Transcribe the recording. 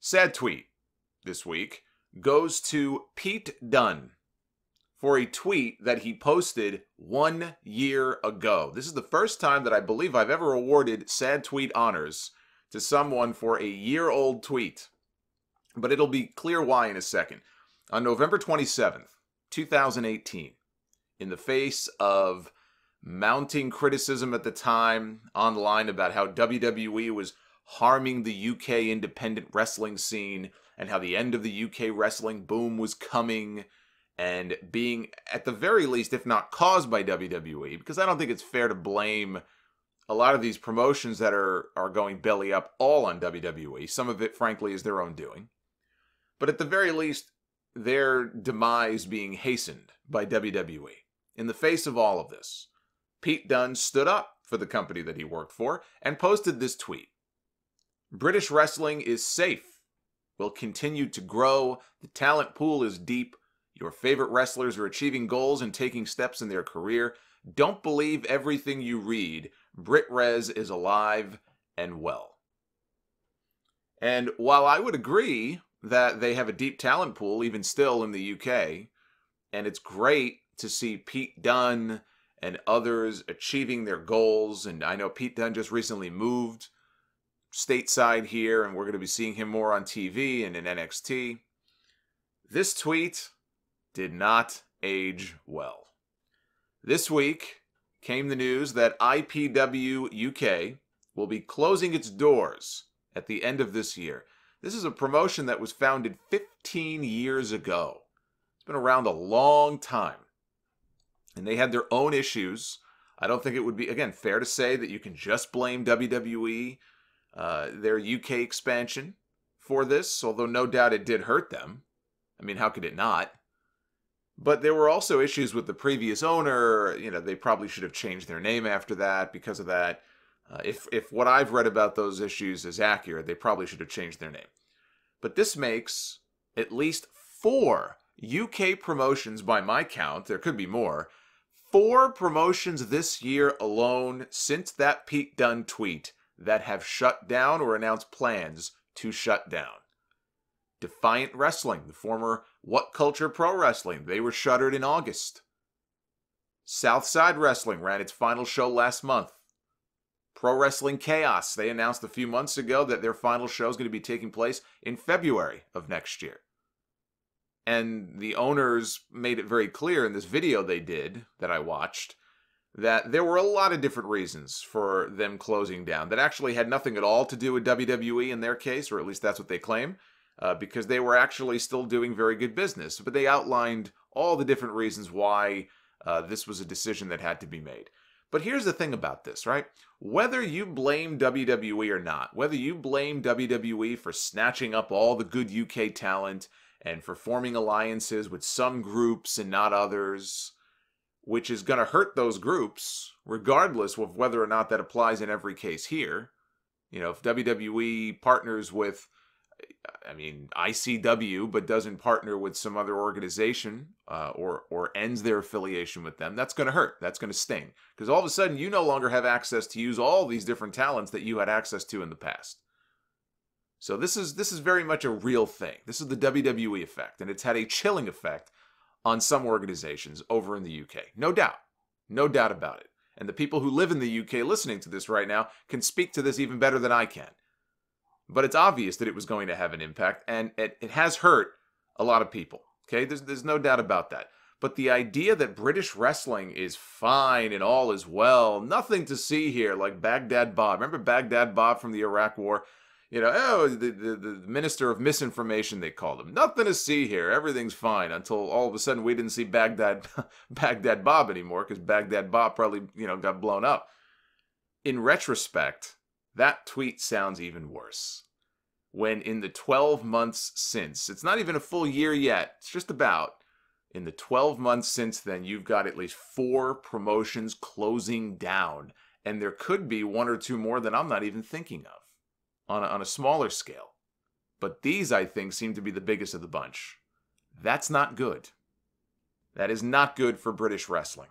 Sad tweet this week goes to Pete Dunne for a tweet that he posted 1 year ago. This is the first time that I believe I've ever awarded sad tweet honors to someone for a year-old tweet. But it'll be clear why in a second. On November 27th, 2018, in the face of mounting criticism at the time online about how WWE was harming the UK independent wrestling scene and how the end of the UK wrestling boom was coming and being, at the very least, if not caused by WWE, because I don't think it's fair to blame a lot of these promotions that are going belly up all on WWE. Some of it, frankly, is their own doing. But at the very least, their demise being hastened by WWE. In the face of all of this, Pete Dunne stood up for the company that he worked for and posted this tweet. British wrestling is safe. Will continue to grow. The talent pool is deep. Your favorite wrestlers are achieving goals and taking steps in their career. Don't believe everything you read. BritRes is alive and well. And while I would agree that they have a deep talent pool, even still in the UK, and it's great to see Pete Dunne and others achieving their goals, and I know Pete Dunne just recently moved stateside here, and we're going to be seeing him more on TV and in NXT. This tweet did not age well. This week came the news that IPW UK will be closing its doors at the end of this year. This is a promotion that was founded 15 years ago. It's been around a long time. And they had their own issues. I don't think it would be, again, fair to say that you can just blame WWE, their UK expansion, for this, although no doubt it did hurt them. I mean, how could it not? But there were also issues with the previous owner. You know, they probably should have changed their name after that because of that. If what I've read about those issues is accurate, they probably should have changed their name. But this makes at least 4 UK promotions by my count. There could be more. 4 promotions this year alone since that Pete Dunne tweet that have shut down or announced plans to shut down. Defiant Wrestling, the former What Culture Pro Wrestling, they were shuttered in August. Southside Wrestling ran its final show last month. Pro Wrestling Chaos, they announced a few months ago that their final show is going to be taking place in February of next year. And the owners made it very clear in this video they did, that I watched, that there were a lot of different reasons for them closing down that actually had nothing at all to do with WWE in their case, or at least that's what they claim, because they were actually still doing very good business. But they outlined all the different reasons why this was a decision that had to be made. But here's the thing about this, right? Whether you blame WWE or not, whether you blame WWE for snatching up all the good UK talent and for forming alliances with some groups and not others, which is going to hurt those groups, regardless of whether or not that applies in every case here. You know, if WWE partners with, ICW, but doesn't partner with some other organization or ends their affiliation with them, that's going to hurt. That's going to sting. Because all of a sudden, you no longer have access to use all these different talents that you had access to in the past. So this is very much a real thing. This is the WWE effect, and it's had a chilling effect on some organizations over in the UK. No doubt. No doubt about it. And the people who live in the UK listening to this right now can speak to this even better than I can. But it's obvious that it was going to have an impact, and it has hurt a lot of people. Okay, there's no doubt about that. But the idea that British wrestling is fine and all is well, nothing to see here, like Baghdad Bob. Remember Baghdad Bob from the Iraq War? You know, the minister of misinformation, they called him. Nothing to see here. Everything's fine, until all of a sudden we didn't see Baghdad Bob anymore, because Baghdad Bob probably, got blown up. In retrospect, that tweet sounds even worse. When in the 12 months since, it's not even a full year yet, it's just about, in the 12 months since then, you've got at least 4 promotions closing down. And there could be 1 or 2 more that I'm not even thinking of on a smaller scale. But these, I think, seem to be the biggest of the bunch. That's not good. That is not good for British wrestling.